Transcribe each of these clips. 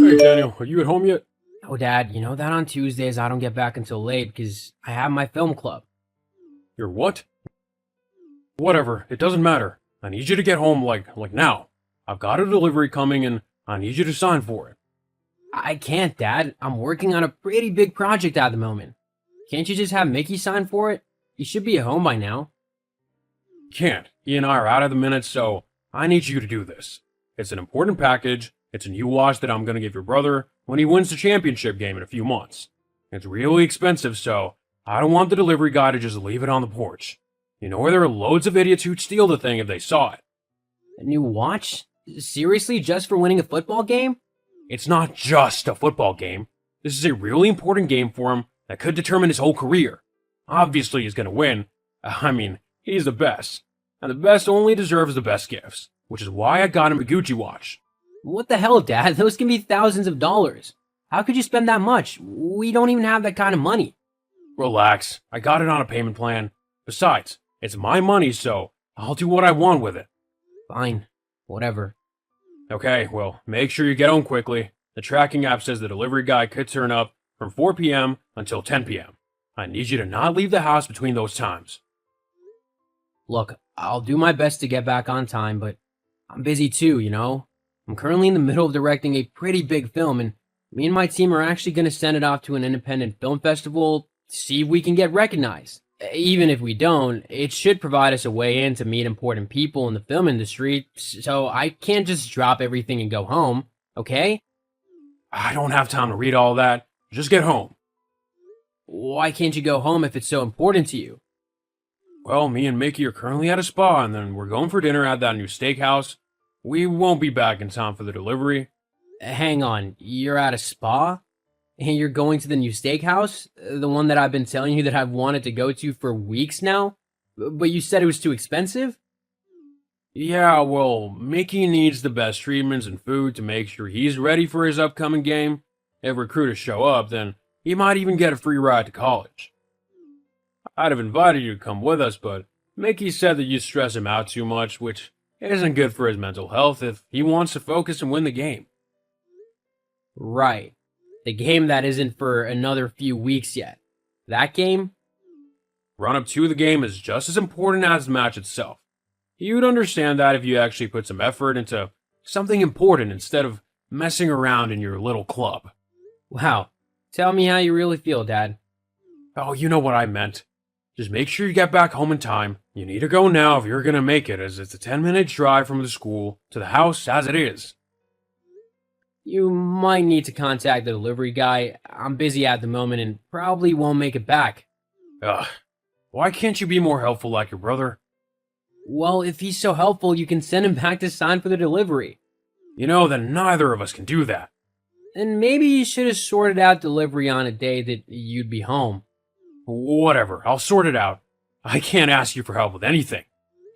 Hey, Daniel, are you at home yet? Oh, Dad, you know that on Tuesdays I don't get back until late because I have my film club. You're what? Whatever, it doesn't matter. I need you to get home like now. I've got a delivery coming and I need you to sign for it. I can't, Dad. I'm working on a pretty big project at the moment. Can't you just have Mickey sign for it? He should be at home by now. Can't. He and I are out of the minute, so I need you to do this. It's an important package. It's a new watch that I'm gonna give your brother when he wins the championship game in a few months. It's really expensive, so I don't want the delivery guy to just leave it on the porch. You know where there are loads of idiots who'd steal the thing if they saw it. A new watch? Seriously, just for winning a football game? It's not just a football game. This is a really important game for him that could determine his whole career. Obviously, he's gonna win. I mean, he's the best. And the best only deserves the best gifts, which is why I got him a Gucci watch. What the hell, Dad? Those can be thousands of dollars. How could you spend that much? We don't even have that kind of money. Relax, I got it on a payment plan. Besides, it's my money, so I'll do what I want with it. Fine. Whatever. Okay, well, make sure you get home quickly. The tracking app says the delivery guy could turn up from 4 p.m. until 10 p.m. I need you to not leave the house between those times. Look, I'll do my best to get back on time, but I'm busy too, you know? I'm currently in the middle of directing a pretty big film, and me and my team are actually going to send it off to an independent film festival to see if we can get recognized. Even if we don't, it should provide us a way in to meet important people in the film industry, so I can't just drop everything and go home, okay? I don't have time to read all that. Just get home. Why can't you go home if it's so important to you? Well, me and Mickey are currently at a spa, and then we're going for dinner at that new steakhouse. We won't be back in time for the delivery. Hang on, you're at a spa? And you're going to the new steakhouse? The one that I've been telling you that I've wanted to go to for weeks now? But you said it was too expensive? Yeah, well, Mickey needs the best treatments and food to make sure he's ready for his upcoming game. If recruiters show up, then he might even get a free ride to college. I'd have invited you to come with us, but Mickey said that you stress him out too much, which isn't good for his mental health if he wants to focus and win the game. Right. The game that isn't for another few weeks yet. That game? Run-up to the game is just as important as the match itself. You'd understand that if you actually put some effort into something important instead of messing around in your little club. Wow. Tell me how you really feel, Dad. Oh, you know what I meant. Just make sure you get back home in time. You need to go now if you're gonna make it, as it's a 10-minute drive from the school to the house as it is. You might need to contact the delivery guy. I'm busy at the moment and probably won't make it back. Ugh. Why can't you be more helpful like your brother? Well, if he's so helpful, you can send him back to sign for the delivery. You know that neither of us can do that. And maybe you should have sorted out delivery on a day that you'd be home. Whatever, I'll sort it out. I can't ask you for help with anything.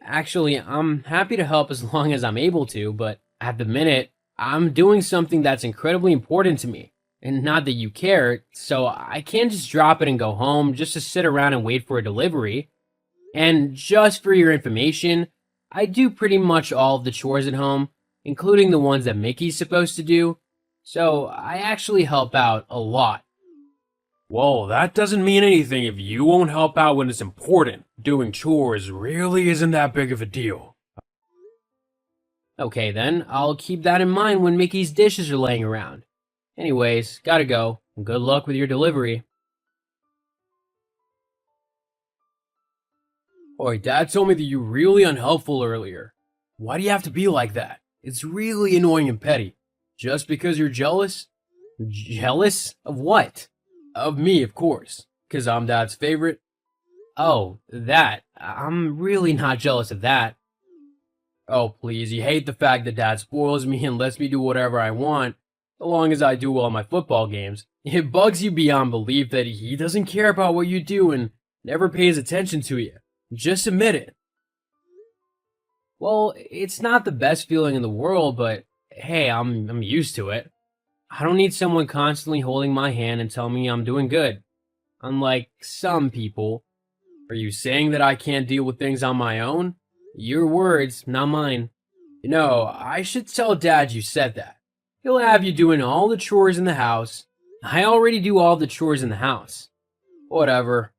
Actually, I'm happy to help as long as I'm able to, but at the minute, I'm doing something that's incredibly important to me. And not that you care, so I can't just drop it and go home just to sit around and wait for a delivery. And just for your information, I do pretty much all of the chores at home, including the ones that Mickey's supposed to do. So I actually help out a lot. Well, that doesn't mean anything if you won't help out when it's important. Doing chores really isn't that big of a deal. Okay then, I'll keep that in mind when Mickey's dishes are laying around. Anyways, gotta go. Good luck with your delivery. Oi, Dad told me that you were really unhelpful earlier. Why do you have to be like that? It's really annoying and petty. Just because you're jealous? Jealous? Of what? Of me, of course. 'Cause I'm Dad's favorite. Oh, that. I'm really not jealous of that. Oh, please, you hate the fact that Dad spoils me and lets me do whatever I want, so long as I do all my football games. It bugs you beyond belief that he doesn't care about what you do and never pays attention to you. Just admit it. Well, it's not the best feeling in the world, but hey, I'm used to it. I don't need someone constantly holding my hand and telling me I'm doing good. Unlike some people. Are you saying that I can't deal with things on my own? Your words, not mine. You know, I should tell Dad you said that. He'll have you doing all the chores in the house. I already do all the chores in the house. Whatever.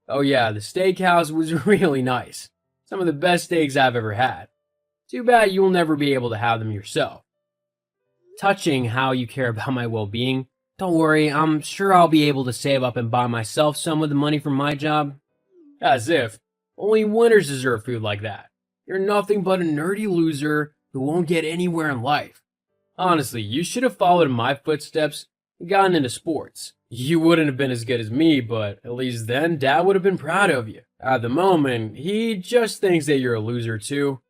Oh yeah, the steakhouse was really nice. Some of the best steaks I've ever had. Too bad you'll never be able to have them yourself. Touching how you care about my well-being, don't worry, I'm sure I'll be able to save up and buy myself some with the money from my job. As if. Only winners deserve food like that. You're nothing but a nerdy loser who won't get anywhere in life. Honestly, you should have followed in my footsteps and gotten into sports. You wouldn't have been as good as me, but at least then Dad would have been proud of you. At the moment, he just thinks that you're a loser too.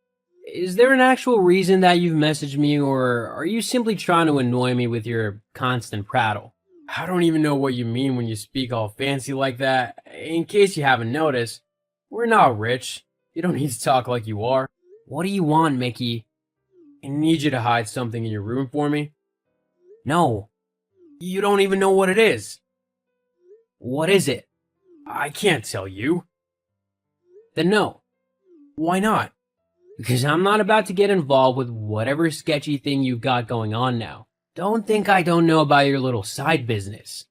Is there an actual reason that you've messaged me, or are you simply trying to annoy me with your constant prattle? I don't even know what you mean when you speak all fancy like that. In case you haven't noticed, we're not rich. You don't need to talk like you are. What do you want, Mickey? I need you to hide something in your room for me. No. You don't even know what it is. What is it? I can't tell you. Then no. Why not? Because I'm not about to get involved with whatever sketchy thing you've got going on now. Don't think I don't know about your little side business.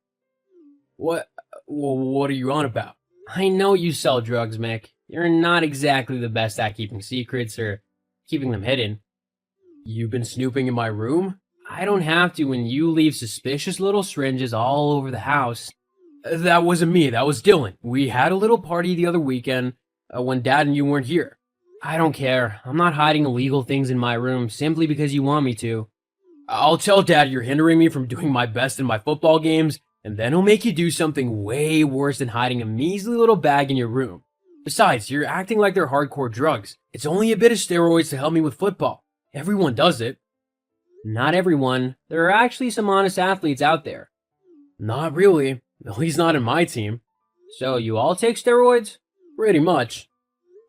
What are you on about? I know you sell drugs, Mick. You're not exactly the best at keeping secrets or keeping them hidden. You've been snooping in my room? I don't have to when you leave suspicious little syringes all over the house. That wasn't me, that was Dylan. We had a little party the other weekend when Dad and you weren't here. I don't care. I'm not hiding illegal things in my room simply because you want me to. I'll tell Dad you're hindering me from doing my best in my football games, and then he'll make you do something way worse than hiding a measly little bag in your room. Besides, you're acting like they're hardcore drugs. It's only a bit of steroids to help me with football. Everyone does it. Not everyone. There are actually some honest athletes out there. Not really. At least not in my team. So you all take steroids? Pretty much.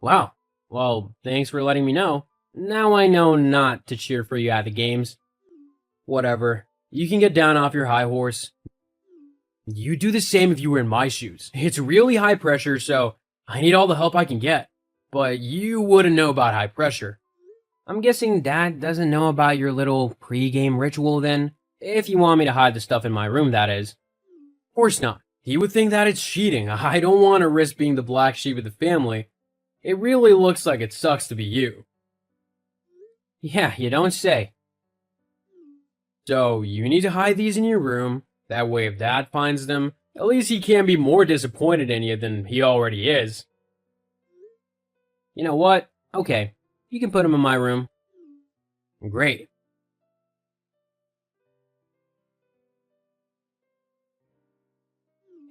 Wow. Well, thanks for letting me know. Now I know not to cheer for you at the games. Whatever. You can get down off your high horse. You'd do the same if you were in my shoes. It's really high pressure, so I need all the help I can get. But you wouldn't know about high pressure. I'm guessing Dad doesn't know about your little pre-game ritual then? If you want me to hide the stuff in my room, that is. Of course not. He would think that it's cheating. I don't want to risk being the black sheep of the family. It really looks like it sucks to be you. Yeah, you don't say. So, you need to hide these in your room. That way if Dad finds them, at least he can't be more disappointed in you than he already is. You know what? Okay, you can put them in my room. Great.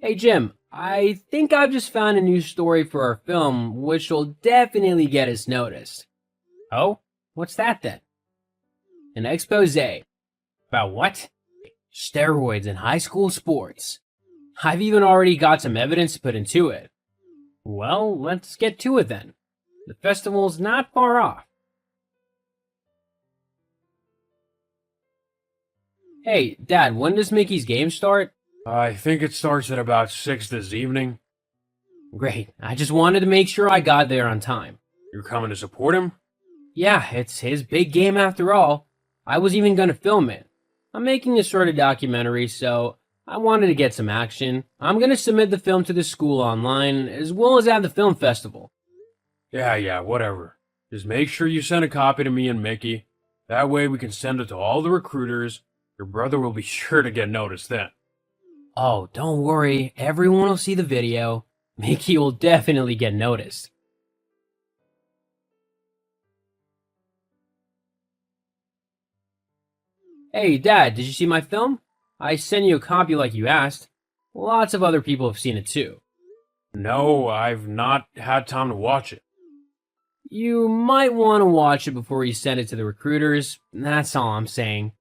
Hey Jim, I think I've just found a new story for our film, which will definitely get us noticed. Oh? What's that then? An expose. About what? Steroids in high school sports. I've even already got some evidence to put into it. Well, let's get to it then. The festival's not far off. Hey, Dad, when does Mickey's game start? I think it starts at about 6 this evening. Great. I just wanted to make sure I got there on time. You're coming to support him? Yeah, it's his big game after all. I was even gonna film it. I'm making a sort of documentary, so I wanted to get some action. I'm gonna submit the film to the school online, as well as at the film festival. Yeah, whatever. Just make sure you send a copy to me and Mickey. That way we can send it to all the recruiters. Your brother will be sure to get noticed then. Oh, don't worry. Everyone will see the video. Mickey will definitely get noticed. Hey, Dad, did you see my film? I sent you a copy like you asked. Lots of other people have seen it too. No, I've not had time to watch it. You might want to watch it before you send it to the recruiters. That's all I'm saying.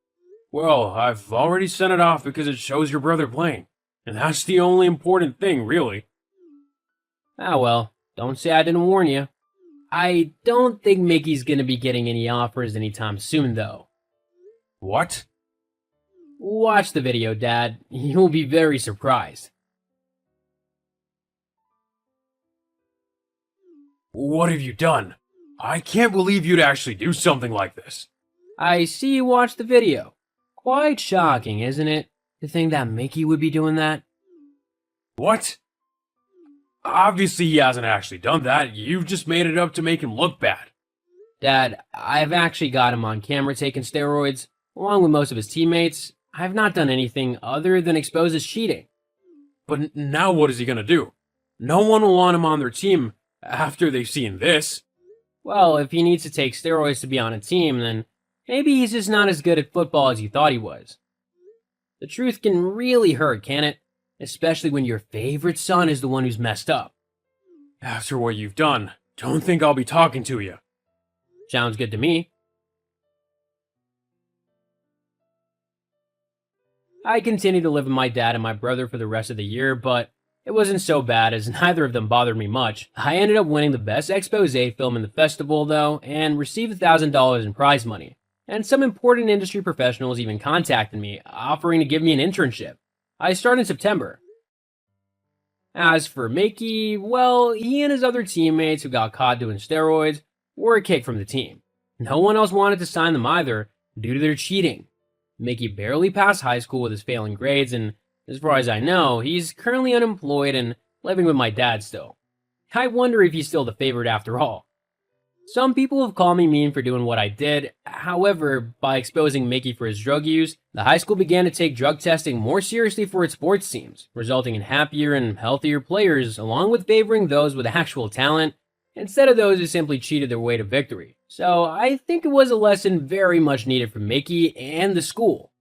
Well, I've already sent it off because it shows your brother playing. And that's the only important thing, really. Ah well, don't say I didn't warn you. I don't think Mickey's gonna be getting any offers anytime soon, though. What? Watch the video, Dad. You'll be very surprised. What have you done? I can't believe you'd actually do something like this. I see you watched the video. Of Quite shocking, isn't it, to think that Mickey would be doing that? What? Obviously, he hasn't actually done that. You've just made it up to make him look bad. Dad, I've actually got him on camera taking steroids, along with most of his teammates. I've not done anything other than expose his cheating. But now what is he gonna do? No one will want him on their team after they've seen this. Well, if he needs to take steroids to be on a team, then maybe he's just not as good at football as you thought he was. The truth can really hurt, can it? Especially when your favorite son is the one who's messed up. After what you've done, don't think I'll be talking to you. Sounds good to me. I continued to live with my dad and my brother for the rest of the year, but it wasn't so bad as neither of them bothered me much. I ended up winning the best expose film in the festival, though, and received $1,000 in prize money. And some important industry professionals even contacted me, offering to give me an internship. I start in September. As for Mickey, well, he and his other teammates who got caught doing steroids were kicked from the team. No one else wanted to sign them either due to their cheating. Mickey barely passed high school with his failing grades, and as far as I know, he's currently unemployed and living with my dad still. I wonder if he's still the favorite after all. Some people have called me mean for doing what I did. However, by exposing Mickey for his drug use, the high school began to take drug testing more seriously for its sports teams, resulting in happier and healthier players, along with favoring those with actual talent, instead of those who simply cheated their way to victory. So I think it was a lesson very much needed for Mickey and the school.